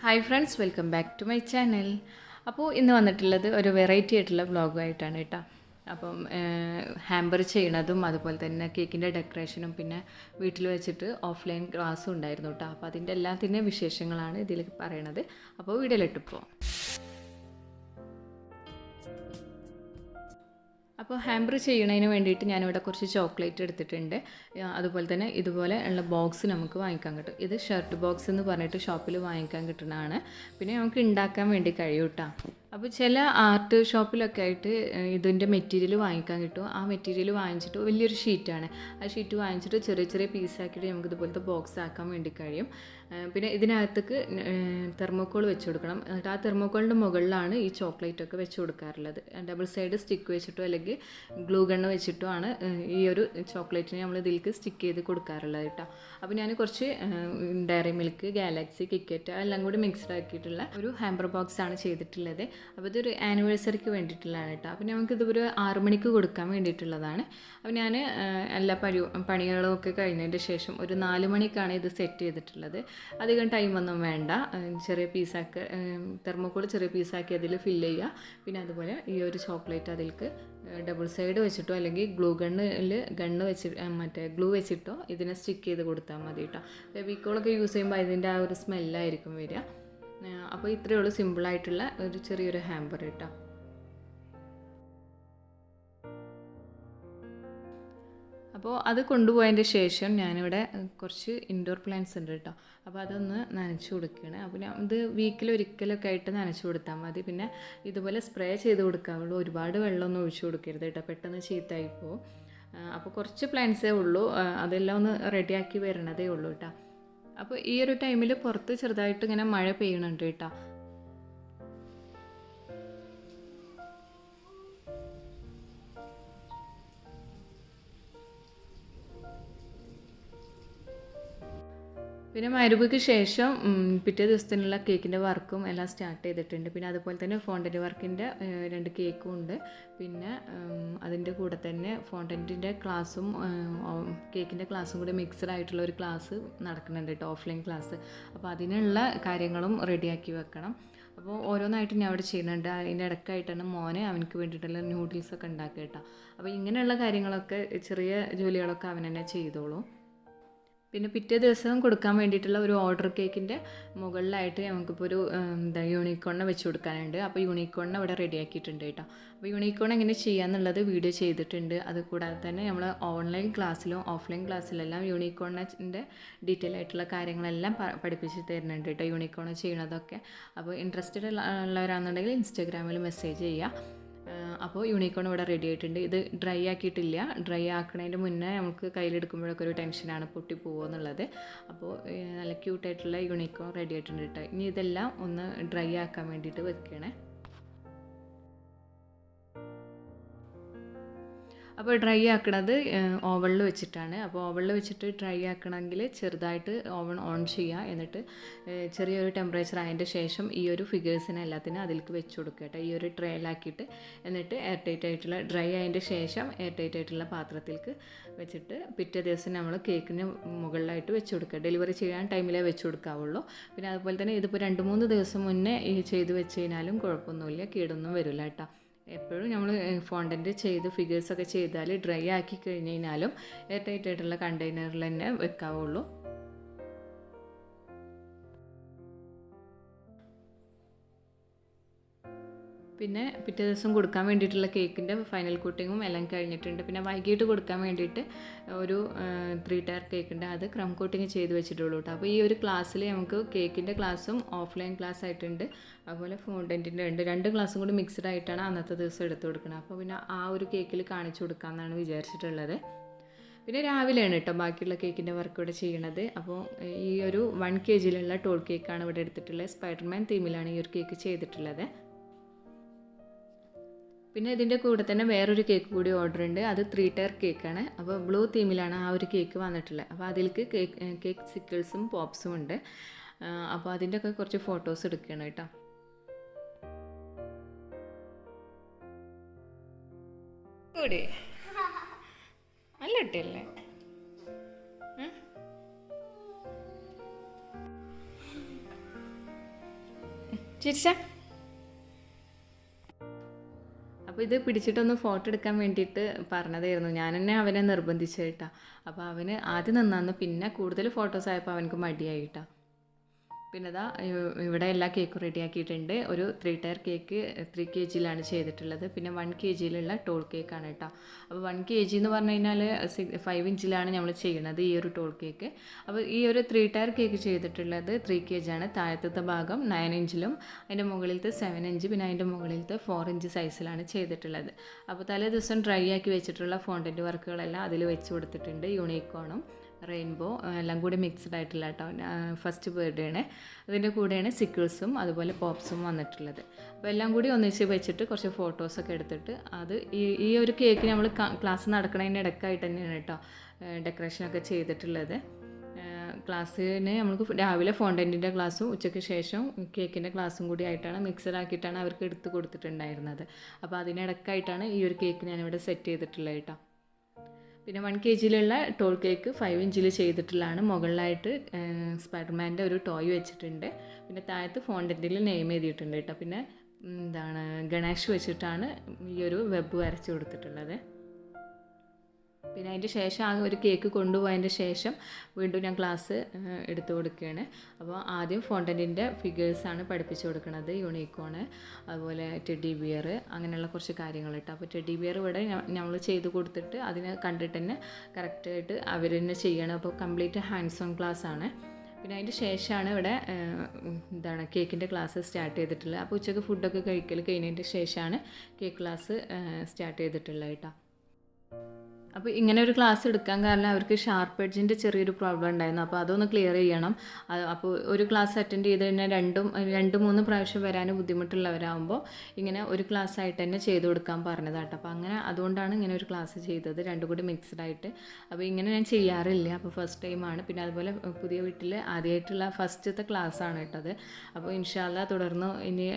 Hi friends, welcome back to my channel. അപ്പോൾ ഇന്ന് വന്നിട്ടുള്ളത് ഒരു വെറൈറ്റി ആയിട്ടുള്ള വ്ളോഗായിട്ടാണ് കേട്ടോ. അപ്പം ഹാമ്പർ ചെയ്യണതും അതുപോലെ തന്നെ കേക്കിൻ്റെ ഡെക്കറേഷനും പിന്നെ വീട്ടിൽ വെച്ചിട്ട് ഓഫ്ലൈൻ ക്ലാസ്സും ഉണ്ടായിരുന്നു കേട്ടോ. അപ്പോൾ അതിൻ്റെ എല്ലാത്തിൻ്റെ വിശേഷങ്ങളാണ് ഇതിൽ പറയണത്. അപ്പോൾ വീഡിയോയിലിട്ട് പോവാം. അപ്പോൾ ഹാമ്പർ ചെയ്യണതിന് വേണ്ടിയിട്ട് ഞാനിവിടെ കുറച്ച് ചോക്ലേറ്റ് എടുത്തിട്ടുണ്ട്. അതുപോലെ തന്നെ ഇതുപോലെ ഉള്ള ബോക്സ് നമുക്ക് വാങ്ങിക്കാൻ കിട്ടും. ഇത് ഷർട്ട് ബോക്സ് എന്ന് പറഞ്ഞിട്ട് ഷോപ്പിൽ വാങ്ങിക്കാൻ കിട്ടുന്നതാണ്. പിന്നെ നമുക്ക് ഉണ്ടാക്കാൻ വേണ്ടി കഴിയും കേട്ടോ. അപ്പോൾ ചില ആർട്ട് ഷോപ്പിലൊക്കെ ആയിട്ട് ഇതിൻ്റെ മെറ്റീരിയൽ വാങ്ങിക്കാൻ കിട്ടും. ആ മെറ്റീരിയൽ വാങ്ങിച്ചിട്ട് വലിയൊരു ഷീറ്റാണ്. ആ ഷീറ്റ് വാങ്ങിച്ചിട്ട് ചെറിയ ചെറിയ പീസാക്കിയിട്ട് നമുക്ക് ഇതുപോലത്തെ ബോക്സ് ആക്കാൻ വേണ്ടി കഴിയും. പിന്നെ ഇതിനകത്തേക്ക് തെർമോക്കോൾ വെച്ച് കൊടുക്കണം. എന്നിട്ട് ആ തെർമോക്കോളിൻ്റെ മുകളിലാണ് ഈ ചോക്ലേറ്റ് ഒക്കെ വെച്ച് കൊടുക്കാറുള്ളത്. ഡബിൾ സൈഡ് സ്റ്റിക്ക് വെച്ചിട്ടോ അല്ലെങ്കിൽ ഗ്ലൂ ഗണ്ണ് വെച്ചിട്ടോ ആണ് ഈ ഒരു ചോക്ലേറ്റിനെ നമ്മൾ ഇതിലേക്ക് സ്റ്റിക്ക് ചെയ്ത് കൊടുക്കാറുള്ളത് കേട്ടോ. അപ്പോൾ ഞാൻ കുറച്ച് ഡയറി മിൽക്ക്, ഗാലക്സി, കിക്കറ്റ് എല്ലാം കൂടി മിക്സ്ഡ് ആക്കിയിട്ടുള്ള ഒരു ഹാമ്പർ ബോക്സ് ആണ് ചെയ്തിട്ടുള്ളത്. അപ്പോൾ ഇതൊരു ആനിവേഴ്സറിക്ക് വേണ്ടിയിട്ടുള്ളതാണ് കേട്ടോ. അപ്പോൾ നമുക്കിത് ഒരു 6 മണിക്ക് കൊടുക്കാൻ വേണ്ടിയിട്ടുള്ളതാണ്. അപ്പോൾ ഞാൻ എല്ലാ പണികളും ഒക്കെ കഴിഞ്ഞതിൻ്റെ ശേഷം ഒരു 4 മണിക്കാണ് ഇത് സെറ്റ് ചെയ്തിട്ടുള്ളത്. അധികം ടൈമൊന്നും വേണ്ട. ചെറിയ പീസാക്കി തെർമോക്കോൾ ചെറിയ പീസാക്കി അതിൽ ഫില്ല് ചെയ്യുക. പിന്നെ അതുപോലെ ഈ ഒരു ചോക്ലേറ്റ് അതിലേക്ക് ഡബിൾ സൈഡ് വെച്ചിട്ടോ അല്ലെങ്കിൽ ഗണ്ണ് വെച്ചിട്ട് ഗ്ലൂ വെച്ചിട്ടോ ഇതിനെ സ്റ്റിക്ക് ചെയ്ത് കൊടുത്താൽ മതി കേട്ടോ. ഫെവിക്കോളൊക്കെ യൂസ് ചെയ്യുമ്പോൾ അതിൻ്റെ ആ ഒരു സ്മെല്ലായിരിക്കും വരിക. അപ്പോൾ ഇത്രയേ ഉള്ളൂ സിമ്പിളായിട്ടുള്ള ഒരു ചെറിയൊരു ഹാമ്പർ കേട്ടോ. അപ്പോൾ അത് കൊണ്ടുപോയതിൻ്റെ ശേഷം ഞാനിവിടെ കുറച്ച് ഇൻഡോർ പ്ലാന്റ്സ് ഉണ്ട് കേട്ടോ. അപ്പോൾ അതൊന്ന് നനച്ച് കൊടുക്കുകയാണ്. അപ്പോൾ ഇത് വീക്കിലൊരിക്കലൊക്കെ ആയിട്ട് നനച്ച് കൊടുത്താൽ മതി. പിന്നെ ഇതുപോലെ സ്പ്രേ ചെയ്ത് കൊടുക്കാവുള്ളൂ. ഒരുപാട് വെള്ളമൊന്നും ഒഴിച്ചു കൊടുക്കരുത് കേട്ടോ, പെട്ടെന്ന് ചീത്തയായി പോകും. അപ്പോൾ കുറച്ച് പ്ലാന്റ്സേ ഉള്ളൂ, അതെല്ലാം ഒന്ന് റെഡിയാക്കി വരണതേ ഉള്ളൂ കേട്ടോ. അപ്പോൾ ഈ ഒരു ടൈമിൽ പുറത്ത് ചെറുതായിട്ട് ഇങ്ങനെ മഴ പെയ്യണുണ്ട് കേട്ടോ. പിന്നെ മരുഭയ്ക്ക് ശേഷം പിറ്റേ ദിവസത്തിനുള്ള കേക്കിൻ്റെ വർക്കും എല്ലാം സ്റ്റാർട്ട് ചെയ്തിട്ടുണ്ട്. പിന്നെ അതുപോലെ തന്നെ ഫോണ്ടൻറ്റ് വർക്കിൻ്റെ 2 കേക്കും ഉണ്ട്. പിന്നെ അതിൻ്റെ കൂടെ തന്നെ ഫോണ്ടൻറ്റിൻ്റെ ക്ലാസ്സും കേക്കിൻ്റെ ക്ലാസ്സും കൂടി മിക്സഡ് ആയിട്ടുള്ള ഒരു ക്ലാസ് നടക്കുന്നുണ്ട് കേട്ടോ, ഓഫ്ലൈൻ ക്ലാസ്. അപ്പോൾ അതിനുള്ള കാര്യങ്ങളും റെഡിയാക്കി വെക്കണം. അപ്പോൾ ഓരോന്നായിട്ട് ഞാൻ അവിടെ ചെയ്യുന്നുണ്ട്. അതിൻ്റെ ഇടയ്ക്കായിട്ടാണ് മോനെ അവനക്ക് വേണ്ടിയിട്ടുള്ള നൂഡിൽസൊക്കെ ഉണ്ടാക്കുക കേട്ടോ. അപ്പോൾ ഇങ്ങനെയുള്ള കാര്യങ്ങളൊക്കെ ചെറിയ ജോലികളൊക്കെ അവൻ തന്നെ ചെയ്തോളും. പിന്നെ പിറ്റേ ദിവസം കൊടുക്കാൻ വേണ്ടിയിട്ടുള്ള ഒരു ഓർഡർ കേക്കിൻ്റെ മുകളിലായിട്ട് നമുക്കിപ്പോൾ ഒരു യൂണിക്കോണിനെ വെച്ച് കൊടുക്കാനുണ്ട്. അപ്പോൾ യൂണിക്കോണിനെ അവിടെ റെഡിയാക്കിയിട്ടുണ്ട് കേട്ടോ. അപ്പോൾ യൂണിക്കോൺ എങ്ങനെ ചെയ്യാമെന്നുള്ളത് വീഡിയോ ചെയ്തിട്ടുണ്ട്. അതുകൂടാതെ തന്നെ നമ്മൾ ഓൺലൈൻ ക്ലാസ്സിലും ഓഫ്ലൈൻ ക്ലാസ്സിലെല്ലാം യൂണിക്കോണിൻ്റെ ഡീറ്റെയിൽ ആയിട്ടുള്ള കാര്യങ്ങളെല്ലാം പഠിപ്പിച്ച് തരുന്നുണ്ട് കേട്ടോ, യൂണിക്കോൺ ചെയ്യണതൊക്കെ. അപ്പോൾ ഇൻട്രസ്റ്റഡ് ഉള്ളവരാണെന്നുണ്ടെങ്കിൽ ഇൻസ്റ്റാഗ്രാമിൽ മെസ്സേജ് ചെയ്യുക. അപ്പോൾ യൂണിക്കോൺ ഇവിടെ റെഡി ആയിട്ടുണ്ട്. ഇത് ഡ്രൈ ആക്കിയിട്ടില്ല. ഡ്രൈ ആക്കുന്നതിൻ്റെ മുന്നേ നമുക്ക് കയ്യിലെടുക്കുമ്പോഴൊക്കെ ഒരു ടെൻഷനാണ് പൊട്ടി പോകുമോ എന്നുള്ളത്. അപ്പോൾ നല്ല ക്യൂട്ടായിട്ടുള്ള യൂണിക്കോൺ റെഡി ആയിട്ടുണ്ട് കേട്ടോ. ഇനി ഇതെല്ലാം ഒന്ന് ഡ്രൈ ആക്കാൻ വേണ്ടിയിട്ട് വെക്കണേ. അപ്പോൾ ഡ്രൈ ആക്കണത് ഓവനിൽ വെച്ചിട്ടാണ്. അപ്പോൾ ഓവനിൽ വെച്ചിട്ട് ഡ്രൈ ആക്കണമെങ്കിൽ ചെറുതായിട്ട് ഓവൻ ഓൺ ചെയ്യുക. എന്നിട്ട് ചെറിയൊരു ടെമ്പറേച്ചർ ആയതിൻ്റെ ശേഷം ഈ ഒരു ഫിഗേഴ്സിനെ എല്ലാത്തിനും അതിലേക്ക് വെച്ച് കൊടുക്കുക കേട്ടോ, ഈ ഒരു ട്രേയിലാക്കിയിട്ട്. എന്നിട്ട് എയർ ടൈറ്റ് ആയിട്ടുള്ള ഡ്രൈ ആയതിൻ്റെ ശേഷം എയർ ടൈറ്റ് ആയിട്ടുള്ള പാത്രത്തിലേക്ക് വെച്ചിട്ട് പിറ്റേ ദിവസം നമ്മൾ കേക്കിന് മുകളിലായിട്ട് വെച്ച് കൊടുക്കുക. ഡെലിവറി ചെയ്യാൻ ടൈമിലേ വെച്ച് കൊടുക്കാവുള്ളൂ. പിന്നെ അതുപോലെ തന്നെ ഇതിപ്പോൾ 2-3 ദിവസം മുന്നേ ചെയ്ത് വെച്ച് കഴിഞ്ഞാലും കുഴപ്പമൊന്നുമില്ല, കേടൊന്നും വരില്ല കേട്ടോ. എപ്പോഴും നമ്മൾ ഫോണ്ടൻറ്റ് ചെയ്ത് ഫിഗേഴ്സൊക്കെ ചെയ്താൽ ഡ്രൈ ആക്കി കഴിഞ്ഞ് കഴിഞ്ഞാലും എയർ ടൈറ്റ് ആയിട്ടുള്ള കണ്ടെയ്നറിൽ തന്നെ വെക്കാവുള്ളൂ. പിന്നെ പിറ്റേ ദിവസം കൊടുക്കാൻ വേണ്ടിയിട്ടുള്ള കേക്കിൻ്റെ ഫൈനൽ കോട്ടിങ്ങും എല്ലാം കഴിഞ്ഞിട്ടുണ്ട്. പിന്നെ വൈകിട്ട് കൊടുക്കാൻ വേണ്ടിയിട്ട് ഒരു 3 ടയർ കേക്കുണ്ട്, അത് ക്രം കോട്ടിങ് ചെയ്ത് വെച്ചിട്ടുള്ളൂ കേട്ടോ. അപ്പോൾ ഈ ഒരു ക്ലാസ്സിൽ നമുക്ക് കേക്കിൻ്റെ ക്ലാസ്സും ഓഫ്ലൈൻ ക്ലാസ് ആയിട്ടുണ്ട്, അതുപോലെ ഫോണ്ടൻറ്റിൻ്റെ ഉണ്ട്. 2 ക്ലാസ്സും കൂടി മിക്സ്ഡ് ആയിട്ടാണ് അന്നത്തെ ദിവസം എടുത്ത് കൊടുക്കുന്നത്. അപ്പോൾ പിന്നെ ആ ഒരു കേക്കിൽ കാണിച്ചു കൊടുക്കാമെന്നാണ് വിചാരിച്ചിട്ടുള്ളത്. പിന്നെ രാവിലെയാണ് കേട്ടോ ബാക്കിയുള്ള കേക്കിൻ്റെ വർക്ക് ഇവിടെ ചെയ്യണത്. അപ്പോൾ ഈ ഒരു 1 kg ടോൾ കേക്കാണ് ഇവിടെ എടുത്തിട്ടുള്ളത്. സ്പൈഡർമാൻ തീമിലാണ് ഈ ഒരു കേക്ക് ചെയ്തിട്ടുള്ളത്. പിന്നെ ഇതിൻ്റെ കൂടെ തന്നെ വേറൊരു കേക്ക് കൂടി ഓർഡർ ഉണ്ട്. അത് 3 ടയർ കേക്കാണ്. അപ്പോൾ ബ്ലൂ തീമിലാണ് ആ ഒരു കേക്ക് വന്നിട്ടുള്ളത്. അപ്പോൾ അതിലേക്ക് കേക്ക് സിക്കിൾസും പോപ്സും ഉണ്ട്. അപ്പോൾ അതിൻ്റെ ഒക്കെ കുറച്ച് ഫോട്ടോസ് എടുക്കണം കേട്ടോ. കൂടി നല്ല കുട്ടിയല്ലേ? ചിരിച്ച. അപ്പോൾ ഇത് പിടിച്ചിട്ടൊന്ന് ഫോട്ടോ എടുക്കാൻ വേണ്ടിയിട്ട് പറഞ്ഞതായിരുന്നു. ഞാൻ തന്നെ അവനെ നിർബന്ധിച്ചു. അപ്പോൾ അവന് ആദ്യം നിന്നാന്ന്, പിന്നെ കൂടുതൽ ഫോട്ടോസ് ആയപ്പോൾ അവനക്ക് മടിയായിട്ടാ. പിന്നെ ഇതാ ഇവിടെ എല്ലാ കേക്കും റെഡിയാക്കിയിട്ടുണ്ട്. ഒരു 3 ടയർ കേക്ക് 3 kgയിലാണ് ചെയ്തിട്ടുള്ളത്. പിന്നെ 1 kgയിലുള്ള ടോൾ കേക്കാണ് കേട്ടോ. അപ്പോൾ 1 kg എന്ന് പറഞ്ഞു കഴിഞ്ഞാൽ 5 ഇഞ്ചിലാണ് നമ്മൾ ചെയ്യുന്നത് ഈ ഒരു ടോൾ കേക്ക്. അപ്പോൾ ഈ ഒരു 3 ടയർ കേക്ക് ചെയ്തിട്ടുള്ളത് 3 kg ആണ്. താഴത്തെ ഭാഗം 9 ഇഞ്ചിലും അതിൻ്റെ മുകളിലത്തെ 7 ഇഞ്ച് പിന്നെ അതിൻ്റെ മുകളിലത്തെ 4 ഇഞ്ച് സൈസിലാണ് ചെയ്തിട്ടുള്ളത്. അപ്പോൾ തലേ ദിവസം ഡ്രൈ ആക്കി വെച്ചിട്ടുള്ള ഫോണ്ടൻറ്റ് വർക്കുകളെല്ലാം അതിൽ വെച്ച് കൊടുത്തിട്ടുണ്ട്. യൂണിക്കോണും റെയിൻബോ എല്ലാം കൂടി മിക്സ്ഡ് ആയിട്ടുള്ള കേട്ടോ. ഫസ്റ്റ് ബർത്ത്ഡേ ആണ്. അതിൻ്റെ കൂടെയാണ് സിക്കിൾസും അതുപോലെ പോപ്സും വന്നിട്ടുള്ളത്. അപ്പോൾ എല്ലാം കൂടി ഒന്നിച്ച് വെച്ചിട്ട് കുറച്ച് ഫോട്ടോസൊക്കെ എടുത്തിട്ട് അത് ഈ ഒരു കേക്ക് നമ്മൾ ക്ലാസ് നടക്കുന്നതിൻ്റെ ഇടയ്ക്കായിട്ട് തന്നെയാണ് കേട്ടോ ഡെക്കറേഷനൊക്കെ ചെയ്തിട്ടുള്ളത്. ക്ലാസ്സിന് നമുക്ക് രാവിലെ ഫോണ്ടൻറ്റിൻ്റെ ക്ലാസ്സും ഉച്ചയ്ക്ക് ശേഷം കേക്കിൻ്റെ ക്ലാസ്സും കൂടി ആയിട്ടാണ് മിക്സഡ് ആക്കിയിട്ടാണ് അവർക്ക് എടുത്ത് കൊടുത്തിട്ടുണ്ടായിരുന്നത്. അപ്പോൾ അതിനിടയ്ക്കായിട്ടാണ് ഈ ഒരു കേക്ക് ഞാനിവിടെ സെറ്റ് ചെയ്തിട്ടുള്ളത് കേട്ടോ. പിന്നെ 1 kgയിലുള്ള ടോൾ കേക്ക് 5 ഇഞ്ചിൽ ചെയ്തിട്ടുള്ളതാണ്. മുകളിലായിട്ട് സ്പൈഡർമാൻ്റെ ഒരു ടോയ് വെച്ചിട്ടുണ്ട്. പിന്നെ താഴത്ത് ഫോണ്ടൻറ്റിൽ നെയിം എഴുതിയിട്ടുണ്ട് കേട്ടോ. പിന്നെ ഗണേഷ് വെച്ചിട്ടാണ് ഈ ഒരു വെബ് വരച്ച് കൊടുത്തിട്ടുള്ളത്. പിന്നെ അതിൻ്റെ ശേഷം ആ ഒരു കേക്ക് കൊണ്ടുപോയതിൻ്റെ ശേഷം വീണ്ടും ഞാൻ ക്ലാസ് എടുത്തു കൊടുക്കുകയാണ്. അപ്പോൾ ആദ്യം ഫോണ്ടൻറ്റിൻ്റെ ഫിഗേഴ്സാണ് പഠിപ്പിച്ചു കൊടുക്കുന്നത്. യൂണിക്കോണ് അതുപോലെ ടെഡി ബിയർ അങ്ങനെയുള്ള കുറച്ച് കാര്യങ്ങൾ കേട്ടോ. അപ്പോൾ ടെഡി ബിയർ ഇവിടെ നമ്മൾ ചെയ്ത് കൊടുത്തിട്ട് അതിനെ കണ്ടിട്ട് തന്നെ കറക്റ്റായിട്ട് അവർ തന്നെ ചെയ്യണം. അപ്പോൾ കംപ്ലീറ്റ് ഹാൻഡ്സ് ഓൺ ക്ലാസ് ആണ്. പിന്നെ അതിൻ്റെ ശേഷമാണ് ഇവിടെ കേക്കിൻ്റെ ക്ലാസ് സ്റ്റാർട്ട് ചെയ്തിട്ടുള്ളത്. അപ്പോൾ ഉച്ചയ്ക്ക് ഫുഡൊക്കെ കഴിക്കൽ കഴിഞ്ഞതിൻ്റെ ശേഷമാണ് കേക്ക് ക്ലാസ് സ്റ്റാർട്ട് ചെയ്തിട്ടുള്ളത് കേട്ടോ. അപ്പോൾ ഇങ്ങനെ ഒരു ക്ലാസ് എടുക്കാൻ കാരണം അവർക്ക് ഷാർപ്പ് എഡ്ജിൻ്റെ ചെറിയൊരു പ്രോബ്ലം ഉണ്ടായിരുന്നു. അപ്പോൾ അതൊന്ന് ക്ലിയർ ചെയ്യണം. അപ്പോൾ ഒരു ക്ലാസ് അറ്റൻഡ് ചെയ്ത് കഴിഞ്ഞാൽ 2-3 പ്രാവശ്യം വരാൻ ബുദ്ധിമുട്ടുള്ളവരാകുമ്പോൾ ഇങ്ങനെ ഒരു ക്ലാസ് ആയിട്ട് തന്നെ ചെയ്ത് കൊടുക്കാൻ പറഞ്ഞതാട്ടോ. അപ്പോൾ അതുകൊണ്ടാണ് ഇങ്ങനെ ഒരു ക്ലാസ് ചെയ്തത്, രണ്ടും കൂടി മിക്സ്ഡ് ആയിട്ട്. അപ്പോൾ ഇങ്ങനെ ഞാൻ ചെയ്യാറില്ല. അപ്പോൾ ഫസ്റ്റ് ടൈമാണ്. പിന്നെ അതുപോലെ പുതിയ വീട്ടിൽ ആദ്യമായിട്ടുള്ള ഫസ്റ്റത്തെ ക്ലാസ്സാണ് കേട്ടത്. അപ്പോൾ ഇൻഷാ അല്ലാഹ് തുടർന്ന് ഇനി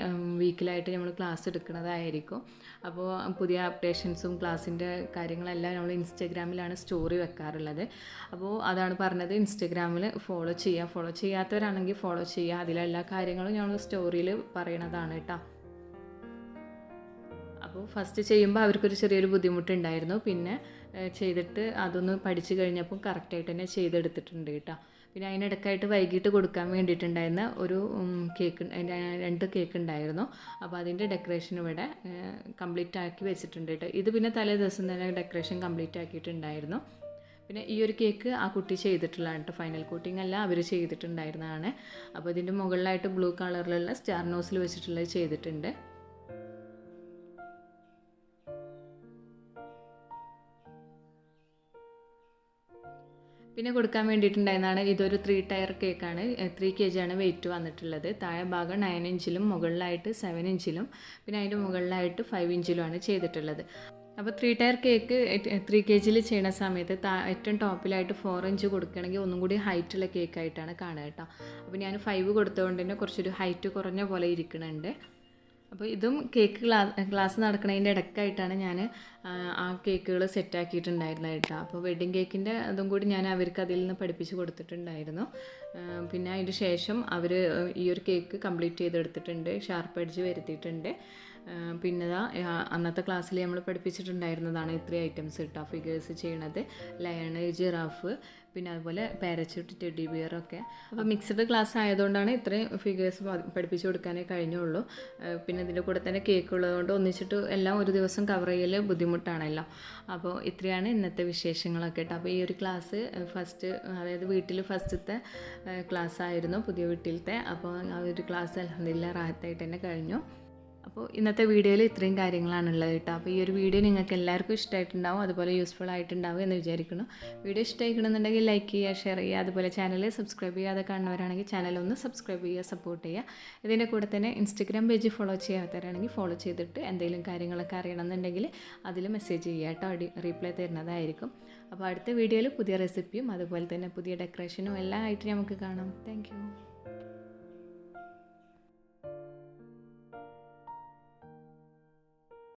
വീക്കിലായിട്ട് നമ്മൾ ക്ലാസ് എടുക്കുന്നതായിരിക്കും. അപ്പോൾ പുതിയ അപ്ഡേഷൻസും ക്ലാസ്സിൻ്റെ കാര്യങ്ങളെല്ലാം നമ്മൾ ഇൻസ്റ്റഗ്രാമിലാണ് സ്റ്റോറി വെക്കാറുള്ളത്. അപ്പോൾ അതാണ് പറഞ്ഞത്, ഇൻസ്റ്റഗ്രാമിൽ ഫോളോ ചെയ്യാത്തവരാണെങ്കിൽ ഫോളോ ചെയ്യുക. അതിലെല്ലാ കാര്യങ്ങളും ഞങ്ങൾ സ്റ്റോറിയിൽ പറയണതാണ് കേട്ടോ. അപ്പോൾ ഫസ്റ്റ് ചെയ്യുമ്പോൾ അവർക്കൊരു ചെറിയൊരു ബുദ്ധിമുട്ടുണ്ടായിരുന്നു. പിന്നെ ചെയ്തിട്ട് അതൊന്ന് പഠിച്ചു കഴിഞ്ഞപ്പോൾ കറക്റ്റായിട്ട് തന്നെ ചെയ്തെടുത്തിട്ടുണ്ട് കേട്ടോ. പിന്നെ അതിനിടയ്ക്കായിട്ട് വൈകിട്ട് കൊടുക്കാൻ വേണ്ടിയിട്ടുണ്ടായിരുന്ന ഒരു 2 കേക്ക് ഉണ്ടായിരുന്നു. അപ്പോൾ അതിൻ്റെ ഡെക്കറേഷൻ ഇവിടെ കംപ്ലീറ്റ് ആക്കി വെച്ചിട്ടുണ്ട് കേട്ടോ. ഇത് പിന്നെ തലേ ദിവസം തന്നെ ഡെക്കറേഷൻ കംപ്ലീറ്റ് ആക്കിയിട്ടുണ്ടായിരുന്നു. പിന്നെ ഈ ഒരു കേക്ക് ആ കുട്ടി ചെയ്തിട്ടുള്ളതാണ് കേട്ടോ. ഫൈനൽ കോട്ടിംഗ് അല്ല, അവർ ചെയ്തിട്ടുണ്ടായിരുന്നതാണ്. അപ്പോൾ ഇതിൻ്റെ മുകളിലായിട്ട് ബ്ലൂ കളറിലുള്ള സ്റ്റാർ നോസിൽ വെച്ചിട്ടുള്ളത് ചെയ്തിട്ടുണ്ട്. പിന്നെ കൊടുക്കാൻ വേണ്ടിയിട്ടുണ്ടായിരുന്നതാണ് ഇതൊരു 3 ടയർ കേക്കാണ്. 3 kg ആണ് വെയിറ്റ് വന്നിട്ടുള്ളത്. താഴെ ഭാഗം 9 ഇഞ്ചിലും മുകളിലായിട്ട് 7 ഇഞ്ചിലും പിന്നെ അതിൻ്റെ മുകളിലായിട്ട് 5 ഇഞ്ചിലുമാണ് ചെയ്തിട്ടുള്ളത്. അപ്പോൾ 3 ടയർ കേക്ക് 3 kgയിൽ ചെയ്യുന്ന സമയത്ത് ഏറ്റവും ടോപ്പിലായിട്ട് 4 ഇഞ്ച് കൊടുക്കുകയാണെങ്കിൽ ഒന്നും കൂടി ഹൈറ്റുള്ള കേക്കായിട്ടാണ് കാണുക കേട്ടോ. അപ്പോൾ ഞാൻ 5 കൊടുത്തതുകൊണ്ട് തന്നെ കുറച്ചൊരു ഹൈറ്റ് കുറഞ്ഞ പോലെ ഇരിക്കുന്നുണ്ട്. അപ്പോൾ ഇതും കേക്ക് ക്ലാസ് നടക്കുന്നതിൻ്റെ ഇടയ്ക്കായിട്ടാണ് ഞാൻ ആ കേക്കുകൾ സെറ്റാക്കിയിട്ടുണ്ടായിരുന്നത് കേട്ടോ. അപ്പോൾ വെഡ്ഡിങ് കേക്കിൻ്റെ അതും കൂടി ഞാൻ അവർക്ക് അതിൽ നിന്ന് പഠിപ്പിച്ച് കൊടുത്തിട്ടുണ്ടായിരുന്നു. പിന്നെ അതിന് ശേഷം അവർ ഈ ഒരു കേക്ക് കംപ്ലീറ്റ് ചെയ്തെടുത്തിട്ടുണ്ട്, ഷാർപ്പ് എഡ്ജ് വരുത്തിയിട്ടുണ്ട്. പിന്നെ അന്നത്തെ ക്ലാസ്സിൽ നമ്മൾ പഠിപ്പിച്ചിട്ടുണ്ടായിരുന്നതാണ് ഇത്രയും ഐറ്റംസ് കേട്ടോ. ഫിഗേഴ്സ് ചെയ്യണത് ലയൺ, ജിറാഫ്, പിന്നെ അതുപോലെ പാരച്യൂട്ട്, ടെഡി ബിയറൊക്കെ. അപ്പോൾ മിക്സ്ഡ് ക്ലാസ് ആയതുകൊണ്ടാണ് ഇത്രയും ഫിഗേഴ്സ് പഠിപ്പിച്ച് കൊടുക്കാനേ കഴിഞ്ഞുള്ളൂ. പിന്നെ ഇതിൻ്റെ കൂടെ തന്നെ കേക്ക് ഉള്ളതുകൊണ്ട് ഒന്നിച്ചിട്ട് എല്ലാം ഒരു ദിവസം കവർ ചെയ്യൽ ബുദ്ധിമുട്ടാണല്ലോ. അപ്പോൾ ഇത്രയാണ് ഇന്നത്തെ വിശേഷങ്ങളൊക്കെ കേട്ടോ. അപ്പോൾ ഈ ഒരു ക്ലാസ് അതായത് വീട്ടിൽ ഫസ്റ്റത്തെ ക്ലാസ് ആയിരുന്നു, പുതിയ വീട്ടിലത്തെ. അപ്പോൾ ആ ഒരു ക്ലാസ് അൽഹംദുലില്ലാ റാഹത്തായിട്ട് തന്നെ കഴിഞ്ഞു. അപ്പോൾ ഇന്നത്തെ വീഡിയോയിൽ ഇത്രയും കാര്യങ്ങളാണുള്ളത് കേട്ടോ. അപ്പോൾ ഈ ഒരു വീഡിയോ നിങ്ങൾക്ക് എല്ലാവർക്കും ഇഷ്ടമായിട്ടുണ്ടാവും, അതുപോലെ യൂസ്ഫുൾ ആയിട്ടുണ്ടാവും എന്ന് വിചാരിക്കുന്നു. വീഡിയോ ഇഷ്ടമായിക്കണമെന്നുണ്ടെങ്കിൽ ലൈക്ക് ചെയ്യുക, ഷെയർ ചെയ്യുക, അതുപോലെ ചാനൽ സബ്സ്ക്രൈബ് ചെയ്യാതെ കാണുന്നവരാണെങ്കിൽ ചാനൽ ഒന്ന് സബ്സ്ക്രൈബ് ചെയ്യുക, സപ്പോർട്ട് ചെയ്യുക. ഇതിൻ്റെ കൂടെ തന്നെ ഇൻസ്റ്റഗ്രാം പേജ് ഫോളോ ചെയ്യാത്തവരാണെങ്കിൽ ഫോളോ ചെയ്തിട്ട് എന്തെങ്കിലും കാര്യങ്ങളൊക്കെ അറിയണമെന്നുണ്ടെങ്കിൽ അതിൽ മെസ്സേജ് ചെയ്യുക കേട്ടോ. റീപ്ലൈ തരുന്നതായിരിക്കും. അപ്പോൾ അടുത്ത വീഡിയോയിൽ പുതിയ റെസിപ്പിയും അതുപോലെ തന്നെ പുതിയ ഡെക്കറേഷനും എല്ലാം ആയിട്ട് നമുക്ക് കാണാം. താങ്ക്